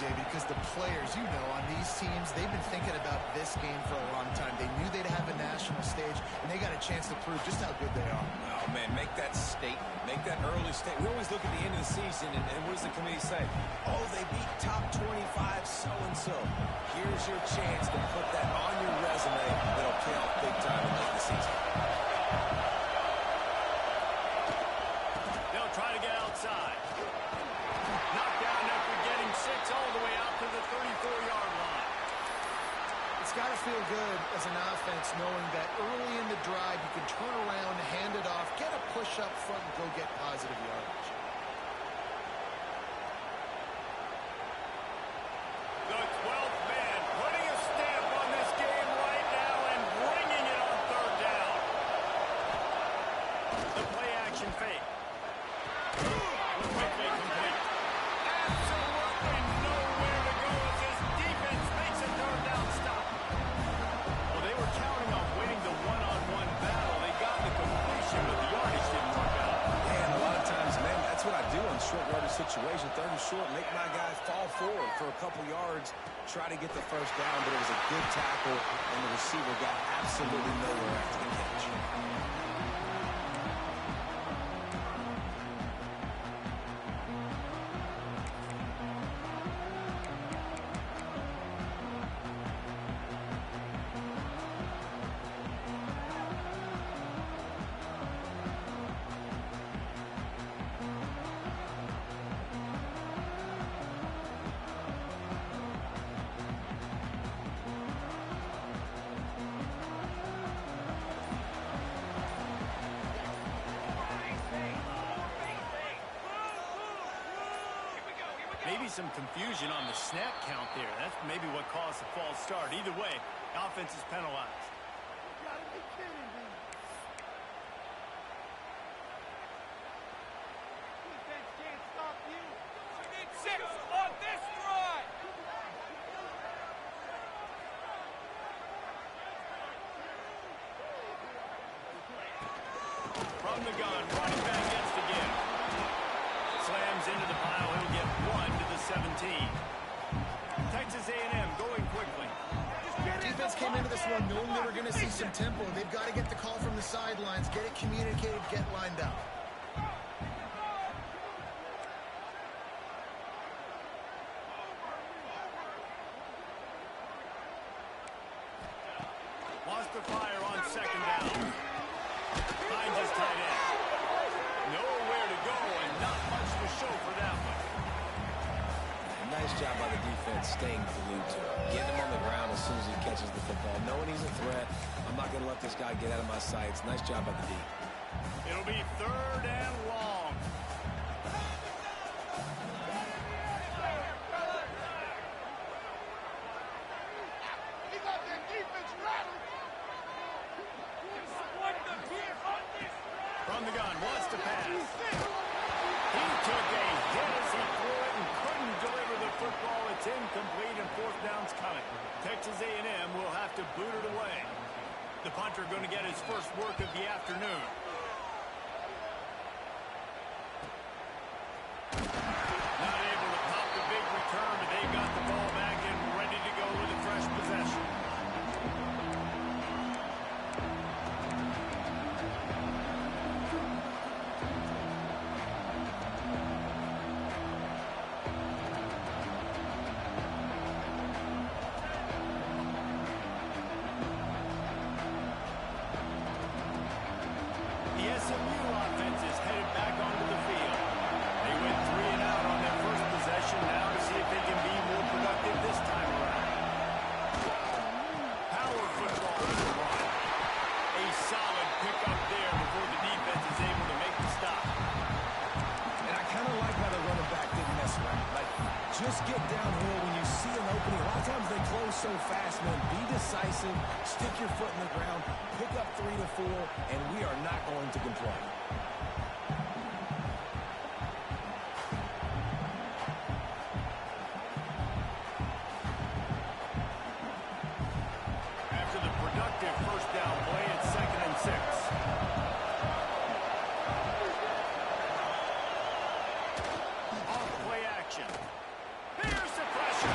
Jay, because the players, you know, on these teams, they've been thinking about this game for a long time. They knew they'd have a national stage, and they got a chance to prove just how good they are. Oh, man, make that statement. Make that early statement. We always look at the end of the season, and what does the committee say? Oh, they beat top 25 so-and-so. Here's your chance to put that on your resume that'll pay off big time in late the season. They'll try to get outside. Knocked down after getting 6 all the way out to the 34-yard line. It's got to feel good as an offense knowing that early in the drive you can turn around, hand it off, get a push up front, and go get positive yardage. The 12th man putting a stamp on this game right now and bringing it on third down. The play action fake. Quickly complete. Absolutely nowhere to go as this defense makes a third down stop. Well, they were counting on winning the one-on-one battle. They got the completion, but the yardage didn't work out. Yeah, and a lot of times, man, that's what I do in short yardage situation. Third and short, make my guy fall forward for a couple yards, try to get the first down, but it was a good tackle, and the receiver got absolutely nowhere after the catch. Maybe some confusion on the snap count there. That's maybe what caused the false start. Either way, offense is penalized. You gotta be kidding me. Defense can't stop you. We need 6 on this drive. From the gun, running back gets to give. Slams into the pile. He'll get 1 to the 17. Texas A&M going quickly. Defense came into this one knowing they were going to see some tempo. They've got to get the call from the sidelines, get it communicated, get lined up. Wants to fire on second down. Finds his tight end. Nowhere to go and not much to show for that one. Nice job by the defense staying glued to him. Getting him on the ground as soon as he catches the football. Knowing he's a threat, I'm not going to let this guy get out of my sights. Nice job by the D. It'll be third and long. He got their defense rattled. What the here on this drive? From the gun, wants to pass. He took a hit as he threw it and couldn't deliver the football. It's incomplete and fourth down's coming. Texas A&M will have to boot it away. The punter going to get his first work of the afternoon. Not able to pop the big return, but they got the ball back and ready to go with a fresh possession. The SMU offense is headed back onto the field. They went 3 and out on their first possession. Now to see if they can be more productive this time around. Power football on the run. A solid pickup there before the defense is able to make the stop. And I kind of like how the running back didn't mess around. Like, just get downhill when you see an opening. A lot of times they close so fast, man. Be decisive, stick your foot in the ground, pick up 3 to 4, and we are not going to complain. After the productive first down play, it's 2nd and 6. Off play action. Here's the pressure.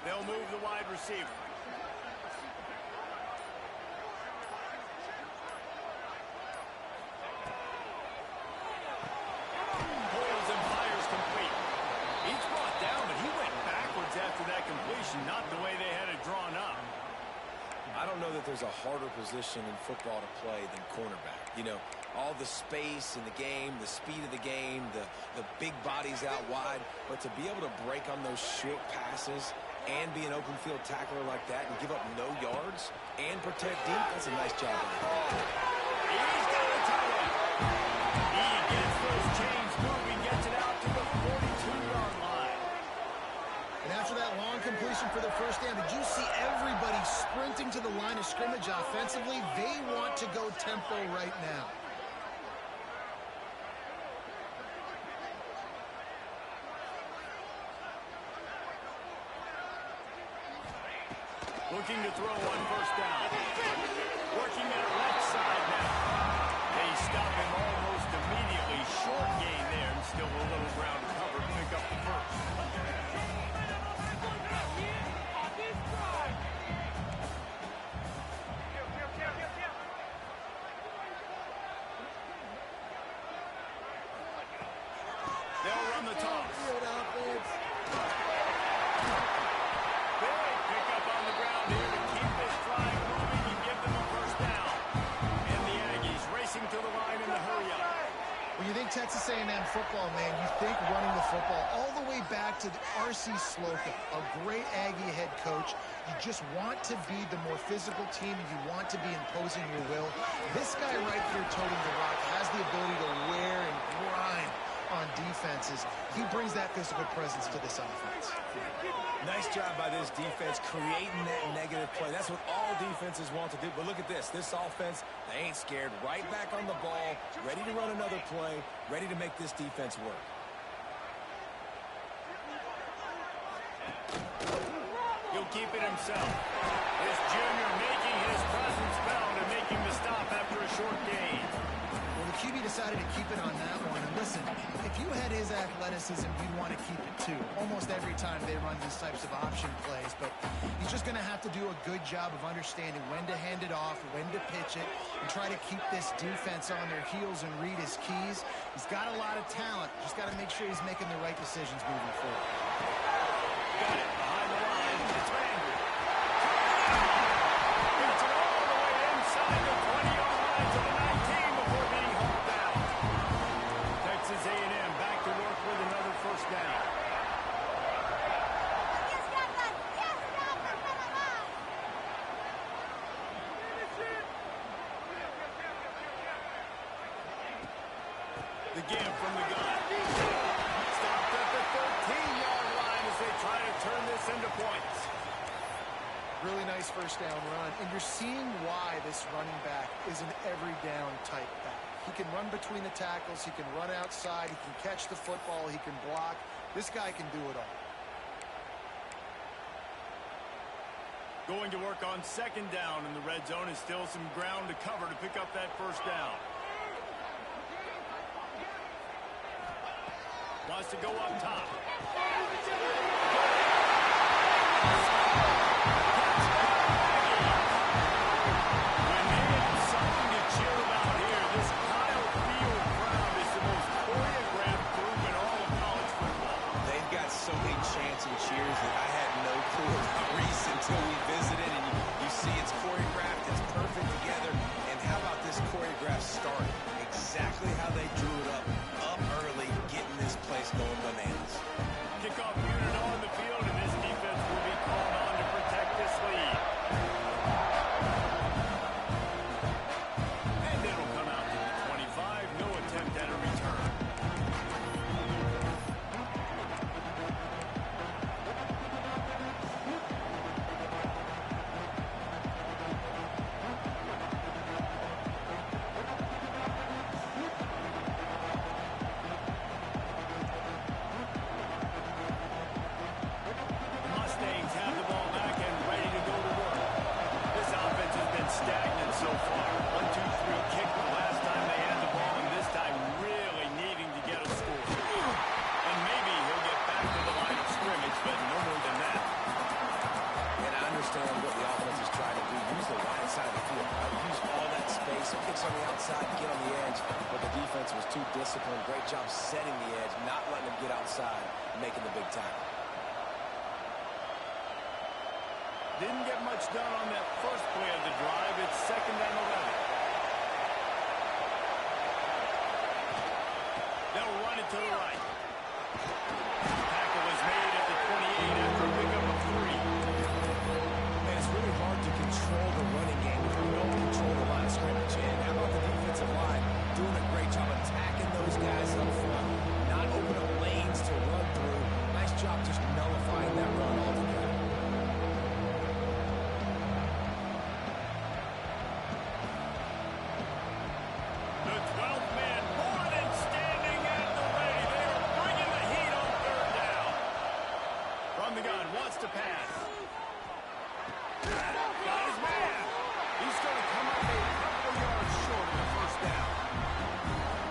They'll move the wide receiver. Pulls and fires complete. He's brought down, but he went backwards after that completion, not the way they had it drawn up. I don't know that there's a harder position in football to play than cornerback. You know, all the space in the game, the speed of the game, the big bodies out wide. But to be able to break on those short passes and be an open field tackler like that and give up no yards and protect deep, that's a nice job. He's got a tight end. He gets those chains moving, gets it out to the 42-yard line. And after that long completion for the first down, did you see everybody sprinting to the line of scrimmage offensively? They want to go tempo right now. Looking to throw on first down. Working that left side now. They stop him almost immediately. Short gain there and still a little ground to cover to pick up the first. They'll run the toss. Good offense. Big pickup on the ground here to keep this drive moving and give them a first down. And the Aggies racing to the line in the hurry-up. When you think Texas A&M football, man, you think running the football all the way back to R.C. Slocum, a great Aggie head coach. You just want to be the more physical team, and you want to be imposing your will. This guy right here toting the rock has the ability to wear and grind on defenses. He brings that physical presence to this offense. Nice job by this defense creating that negative play. That's what all defenses want to do. But look at this. This offense, they ain't scared. Right back on the ball, ready to run another play, ready to make this defense work. He'll keep it himself. This junior making his presence felt and making the stop after a short gain. Well, the QB decided to keep it on that one. And listen, if you had his athleticism, you'd want to keep it too. Almost every time they run these types of option plays. But he's just going to have to do a good job of understanding when to hand it off, when to pitch it, and try to keep this defense on their heels and read his keys. He's got a lot of talent. Just got to make sure he's making the right decisions moving forward. Got it behind the line. It's Andrew. Gets it all the way inside the 20-yard line to the 19 before being hauled down. Texas A&M back to work with another first down. The give from the gun. Stopped at the 13-yard line as they try to turn this into points. Really nice first down run. And you're seeing why this running back is an every down type back. He can run between the tackles. He can run outside. He can catch the football. He can block. This guy can do it all. Going to work on second down in the red zone is still some ground to cover to pick up that first down. Wants to go up top. When they have something to cheer about here, this Kyle Field crowd is the most choreographed group in all of college football. They've got so many chants and cheers that I had no clue about Reese until we visited. And you see it's choreographed, it's perfect together. And how about this choreographed start? Exactly how they drew it up early, getting this place going bananas. Kickoff unit on the field, and this defense will be called on to protect this lead. And it'll come out to the 25. No attempt at a return. understand what the offense is trying to do. Use the wide side of the field. Right? Use all that space. Kicks on the outside, get on the edge. But the defense was too disciplined. Great job setting the edge, not letting them get outside, making the big tackle. Didn't get much done on that first play of the drive. It's 2nd and 11. They'll run it to the right. Tackle is made at the 28 after a pickup of 3. Man, it's really hard to control the running game if you don't control the line of scrimmage. And how about the defensive line doing a great job attacking those guys up front, not open up lanes to run through. Nice job just nullifying that run altogether. The 12th man born and standing at the ready. They are bringing the heat on 3rd down. From the gun, wants to pass. Got his man. He's going to come up a couple of yards short of the 1st down.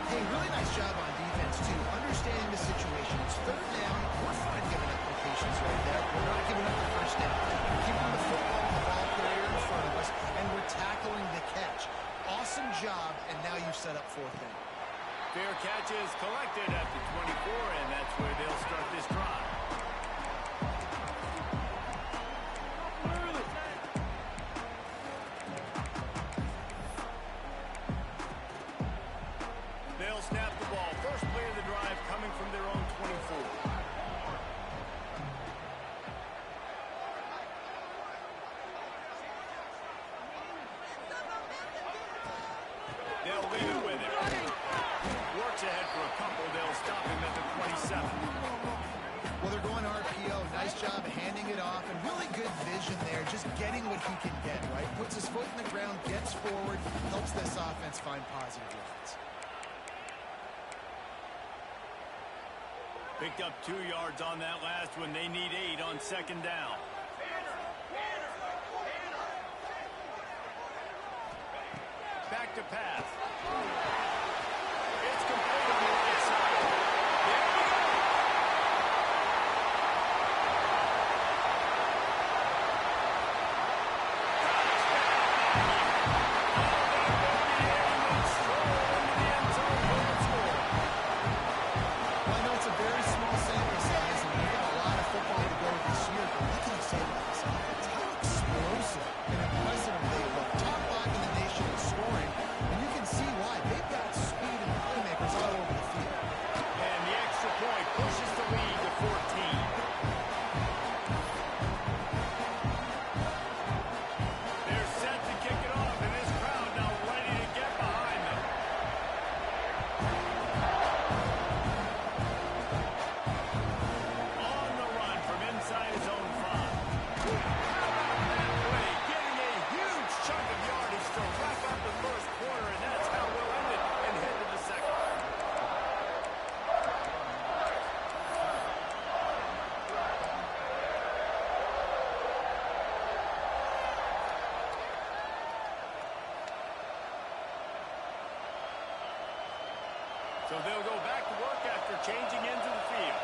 Hey, really nice job on defense, too. Understanding the situation. It's 3rd down. We're fine giving up locations right there. We're not giving up the 1st down. We're keeping the football and the ball carrier in front of us, and we're tackling the catch. Awesome job, and now you've set up 4th down. Fair catch is collected at the 24, and that's where they'll start this drive. They'll snap the ball. First play of the drive coming from their own 24. They'll leave it with him. Works ahead for a couple. They'll stop him at the 27. Well, they're going RPO. Nice job handing it off, and really good vision there, just getting what he can get, right? Puts his foot in the ground, gets forward, helps this offense find positive yards. Picked up 2 yards on that last one. They need 8 on 2nd down. Back to pass. It's complete on the right side. There we go. Well, I know it's a very small sample size, and we've got a lot of football to go this year, but what can you say about this offense? How explosive and impressive they look. Top 5 in the nation in scoring, and you can see why. They've got speed and playmakers all over the field. And the extra point pushes the lead to 14. They're set to kick it off, and this crowd now ready to get behind them. On the run from inside his own 5. How about that play? Getting a huge chunk of yardage to wrap up the 1st quarter, and that's how we'll end it and head to the 2nd. So they'll go back to work after changing into the field.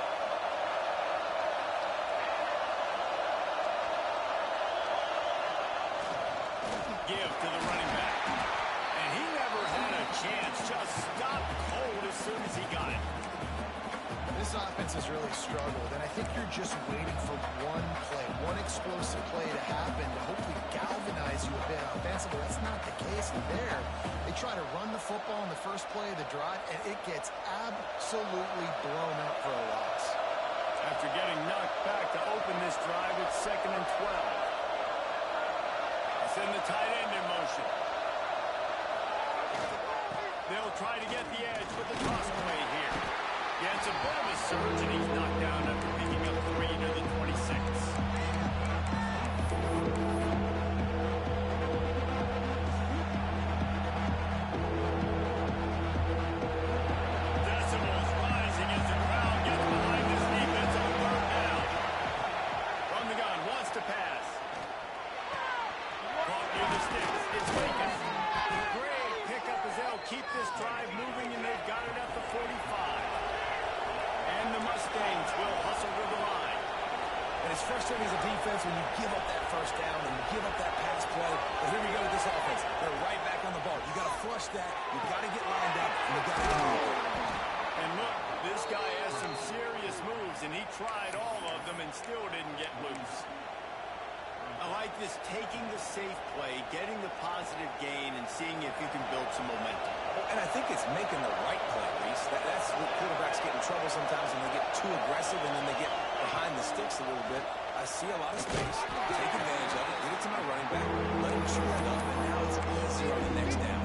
Give to the running back. And he never had a chance. Just stopped cold as soon as he got it. This offense has really struggled, and I think you're just waiting for one play, one explosive play to happen to hopefully galvanize you a bit offensively. That's not the case there. They try to run the football in the first play of the drive, and it gets absolutely blown up for a loss. After getting knocked back to open this drive, it's 2nd and 12. Send the tight end in motion. They'll try to get the edge with the toss play here. Gets a bit of a surge, and he's knocked down after picking up 3 to the 26. Decibels rising as the crowd gets behind this defense on 3rd down. From the gun, wants to pass. Caught near the sticks. It's vacant. Great pickup as they'll keep this drive moving, and they've got it at the 45. And the Mustangs will It's frustrating as a defense when you give up that first down and you give up that pass play. But here we go with this offense. They're right back on the ball. You got to flush that. You got to get lined up, and you got to move. And look, this guy has some serious moves, and he tried all of them and still didn't get loose. I like this, taking the safe play, getting the positive gain, and seeing if you can build some momentum. And I think it's making the right play, Reese. That's what quarterbacks get in trouble sometimes when they get too aggressive and then they get behind the sticks a little bit. I see a lot of space. Take advantage of it. Get it to my running back. Let him chew that up, and now it's easy on the next down.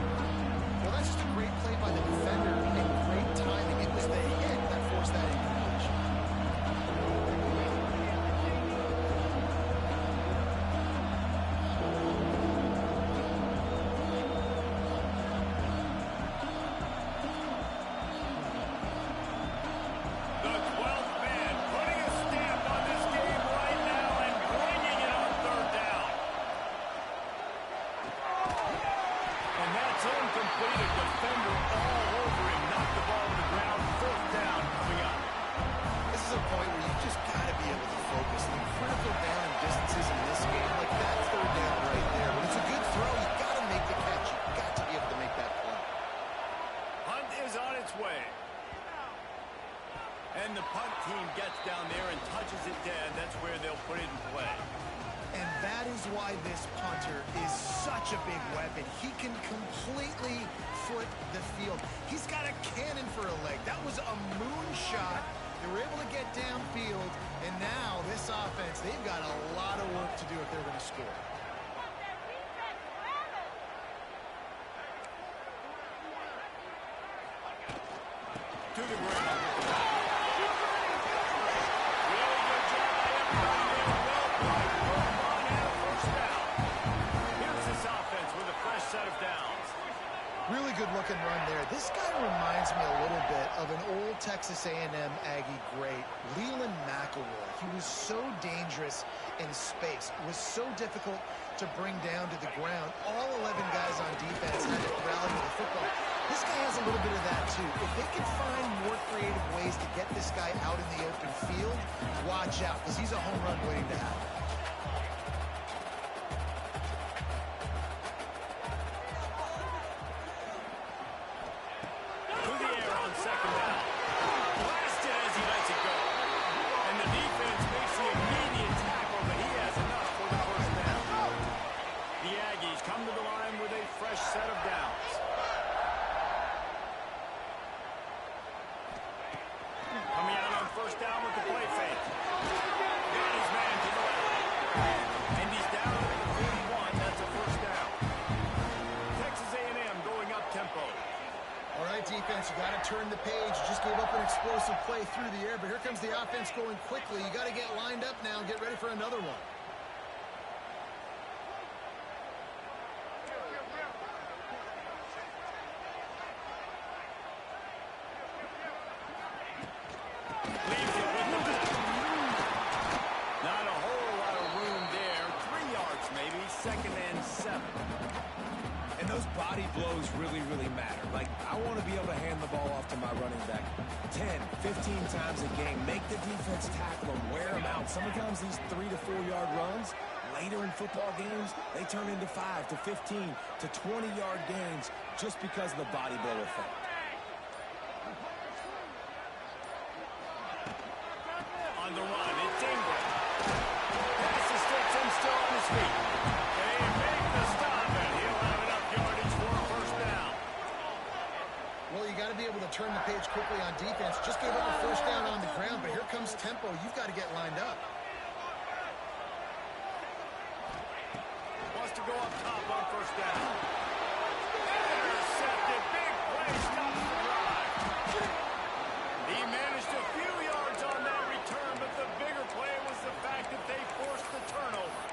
Well, that's just a great play by the defender and great timing. It was the hit that forced that incompletion. The 12th man putting a stamp on this game right now and bringing it on third down. And that's incomplete. A defender all over him. Knocked the ball to the ground. Fourth down coming up. This is a point where you just got to be able to focus. The critical down and distances in this game, like that third down right there. When it's a good throw, you got to make the catch. You got to be able to make that play. Hunt is on its way. And the punt team gets down there and touches it dead. That's where they'll put it in play. And that is why this punter is such a big weapon. He can completely foot the field. He's got a cannon for a leg. That was a moonshot. They were able to get downfield, and now this offense, they've got a lot of work to do if they're going to score. To the ground. Really good job by everybody there. Well played. Good run and a first down. Here's this offense with a fresh set of downs. Really good looking run there. This guy reminds me a little bit of an old Texas A&M Aggie great, Leland McElroy. He was so dangerous in space. It was so difficult to bring down to the ground. All 11 guys on defense had to rally to the football. This guy has a little bit of that too. If they can find more creative ways to get this guy out in the open field, watch out, because he's a home run waiting to happen. To the air on second down. Blasted as he lets it go. And the defense makes the immediate tackle, but he has enough for the first down. The Aggies come to the line with a fresh set of downs. Coming out on first down with the play fake. Got his man to the left. And he's down to the 41. That's a first down. Texas A&M going up tempo. All right, defense, you got to turn the page. You just gave up an explosive play through the air, but here comes the offense going quickly. You got to get lined up now and get ready for another one. Leaves it with the back. Not a whole lot of room there. 3 yards maybe. Second and 7. And those body blows really, really matter. Like, I want to be able to hand the ball off to my running back 10, 15 times a game. Make the defense tackle them, wear them out. Sometimes these 3 to 4 yard runs, later in football games, they turn into 5 to 15 to 20 yard gains just because of the body blow effect. On the run, it's Ingram. Pass the sticks and still on his feet. They make the stop, and he'll have enough yardage for a first down. Well, you got to be able to turn the page quickly on defense. Just gave up a first down on the ground, but here comes tempo. You've got to get lined up. Wants to go up top on first down. Intercepted. Big play. Stops the drive. He managed a few yards on that return, but the bigger play was the fact that they forced the turnover.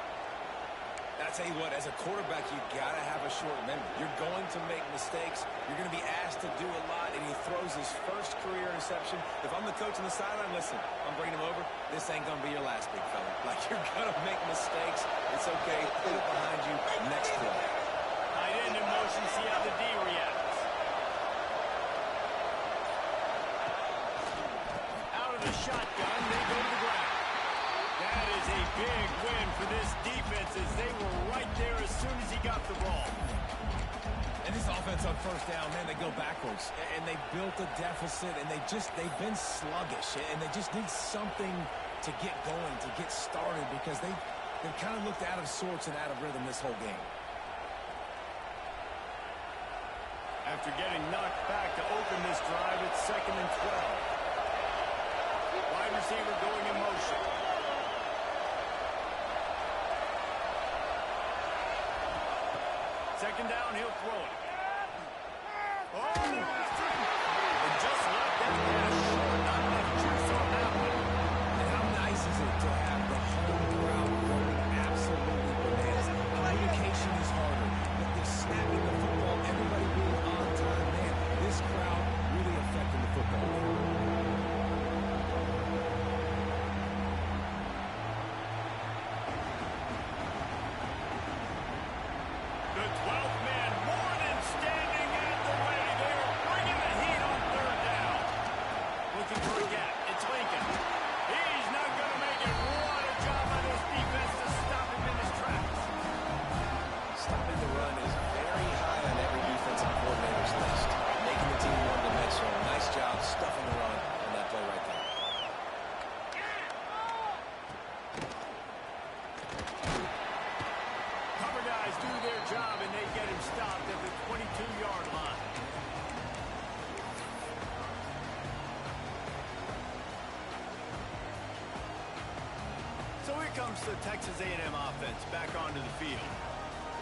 I tell you what, as a quarterback, you got to have a short memory. You're going to make mistakes. You're going to be asked to do a lot, and he throws his first career interception. If I'm the coach on the sideline, listen, I'm bringing him over. This ain't going to be your last, big fella. Like, you're going to make mistakes. It's okay. Put it behind you. Next play. Tight end in motion. See how the D reacts. Out of the shotgun, they go to the ground. That is a big win for this defense as they were right there as soon as he got the ball. And this offense on first down, man, they go backwards. And they built a deficit, and they've been sluggish. And they just need something to get going, to get started, because they've kind of looked out of sorts and out of rhythm this whole game. After getting knocked back to open this drive, it's 2nd and 12. Wide receiver going in motion. Second down, he'll throw it. Oh, and just left that pass short. Not enough juice on that one. And how nice is it to have the home crowd going absolutely bananas? Communication is harder, but the snapping the football, everybody being on time, man, this crowd really affecting the football game. The 12th man, more than standing at the ready. They are bringing the heat on 3rd down. Looking for a gap. It's Lincoln. He's not going to make it. What a job by this defense to stop him in his tracks. Stopping the run is very high on every defensive coordinator's list. Making the team one-dimensional. Nice job stuffing the run on that play right there. Cover guys do their job, and they get him stopped at the 22-yard line. So here comes the Texas A&M offense back onto the field.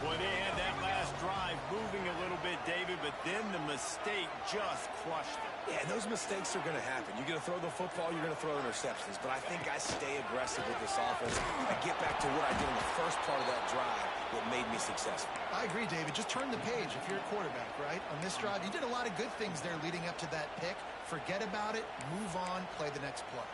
Boy, they had that last drive moving a little bit, David, but then the mistake just crushed them. Yeah, those mistakes are going to happen. You're going to throw the football, you're going to throw interceptions. But I think I stay aggressive with this offense. I get back to what I did in the first part of that drive that made me successful. I agree, David. Just turn the page if you're a quarterback, right? On this drive, you did a lot of good things there leading up to that pick. Forget about it, move on, play the next play.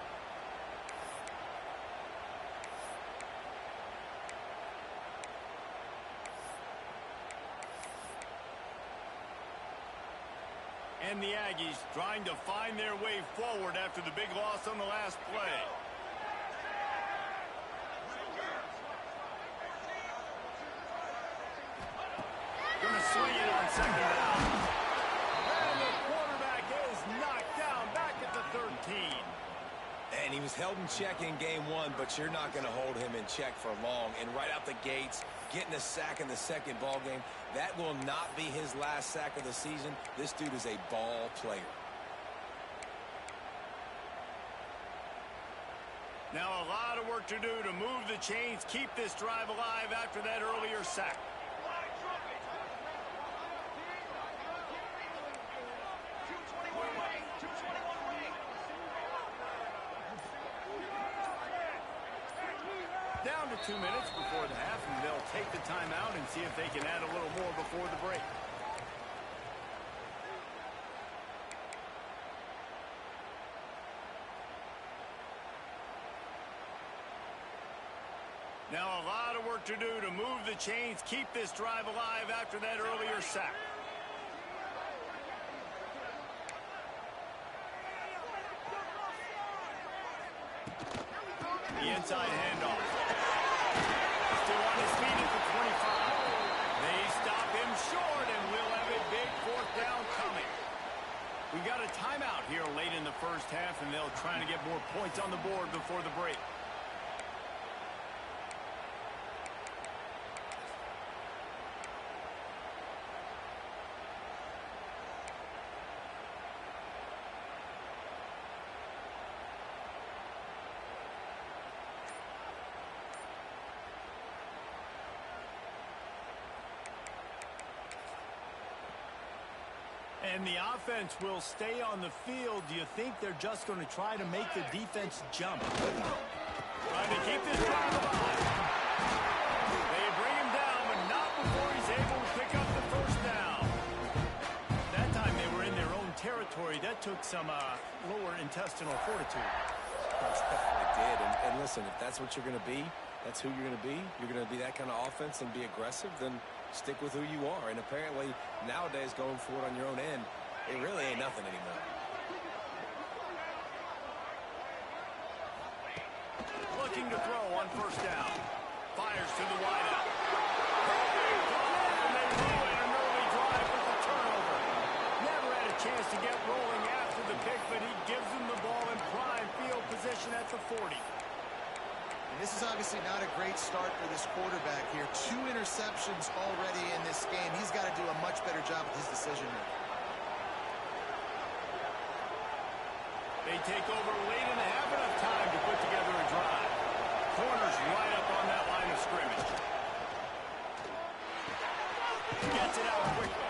And the Aggies trying to find their way forward after the big loss on the last play. Going to swing it on 2nd down. And the quarterback is knocked down back at the 13. And he was held in check in game 1, but you're not going to hold him in check for long. And right out the gates, getting a sack in the second ball game, that will not be his last sack of the season. This dude is a ball player. Now a lot of work to do to move the chains, keep this drive alive after that earlier sack. Down to 2 minutes before the half, and they'll take the timeout and see if they can add a little more before the break. Now a lot of work to do to move the chains, keep this drive alive after that earlier sack. The inside handoff. Still on his feet at the 25. They stop him short, and we'll have a big 4th down coming. We got a timeout here late in the first half, and they'll try to get more points on the board before the break. And the offense will stay on the field. Do you think they're just going to try to make the defense jump? Trying to keep this drive alive. They bring him down, but not before he's able to pick up the 1st down. That time they were in their own territory. That took some lower intestinal fortitude. It did. And listen, if that's what you're going to be, that's who you're going to be. You're going to be that kind of offense and be aggressive, then stick with who you are. And apparently, nowadays, going for it on your own end, it really ain't nothing anymore. looking to throw on first down. Fires to the wideout. And they ruin an early drive with the turnover. Never had a chance to get rolling after the pick, but he gives them the ball in prime field position at the 40. And this is obviously not a great start for this quarterback here. 2 interceptions already in this game. He's got to do a much better job with his decision making. They take over late and have enough time to put together a drive. Corners right up on that line of scrimmage. Gets it out quickly.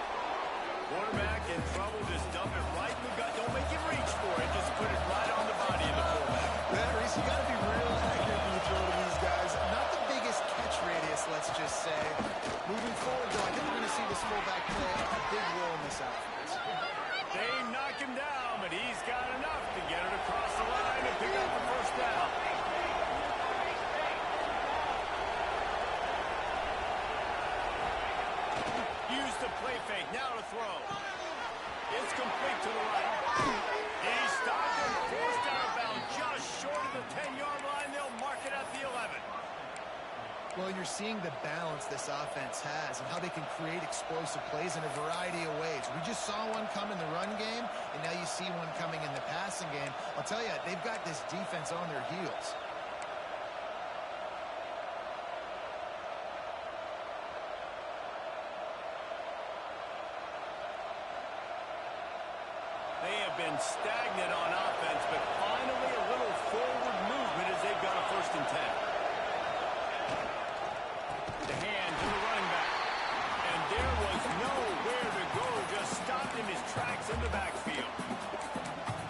Quarterback in trouble, just dump it right in the gut. Don't make him reach for it. Just put it right on the body of the fullback. Yeah, Reese, you got to be real accurate when you throw to these guys. Not the biggest catch radius, let's just say. Moving forward, though, I think we're going to see this fullback play a big role in this offense. They knock him down, but he's got enough to get it across the line and pick up the first down. Use the play fake, now to throw. It's complete to the right. He stopped and forced out of bounds just short of the 10-yard line. They'll mark it at the 11. Well, you're seeing the balance this offense has and how they can create explosive plays in a variety of ways. We just saw one come in the run game, and now you see one coming in the passing game. I'll tell you, they've got this defense on their heels. They have been stagnant on offense, but finally a little forward movement as they've got a 1st and 10. The hand to the running back. And there was nowhere to go, just stopped in his tracks in the backfield.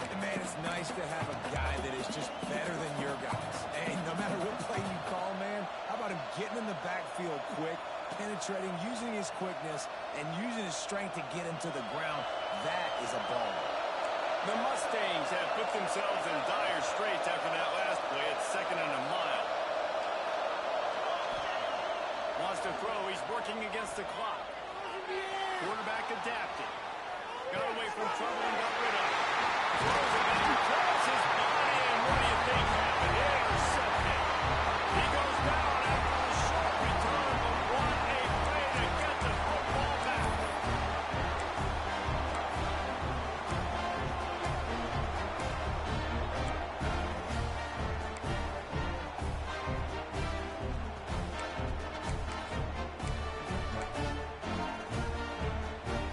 And man, it's nice to have a guy that is just better than your guys. Hey, no matter what play you call, man, how about him getting in the backfield quick, penetrating, using his quickness, and using his strength to get him to the ground? That is a ball. The Mustangs have put themselves in dire straits after that last play at 2nd and a mile. Wants to throw. He's working against the clock. Quarterback adapted. Got away from trouble and got rid of it. Throws it back. Throws his body, and what do you think happened? Intercepted. He goes down after a short return, but what a play to get the football back.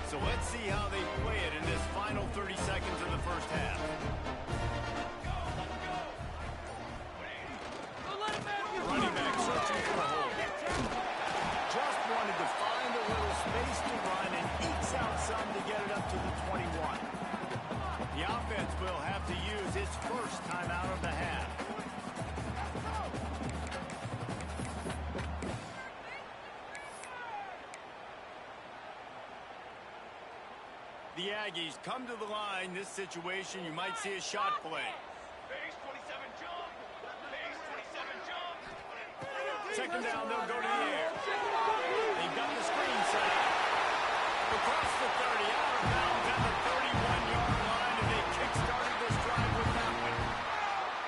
So let's see how they play it in this final 30 seconds of the first half. Running back searching for a hole. Just wanted to find a little space to run and ekes out some to get it up to the 21. The offense will have to use its first timeout of the half. The Aggies come to the line. This situation, you might see a shot play. Base 27 jump. Base 27 jump. 2nd down, they'll go to the air. They've got the screen set up. Across the 30,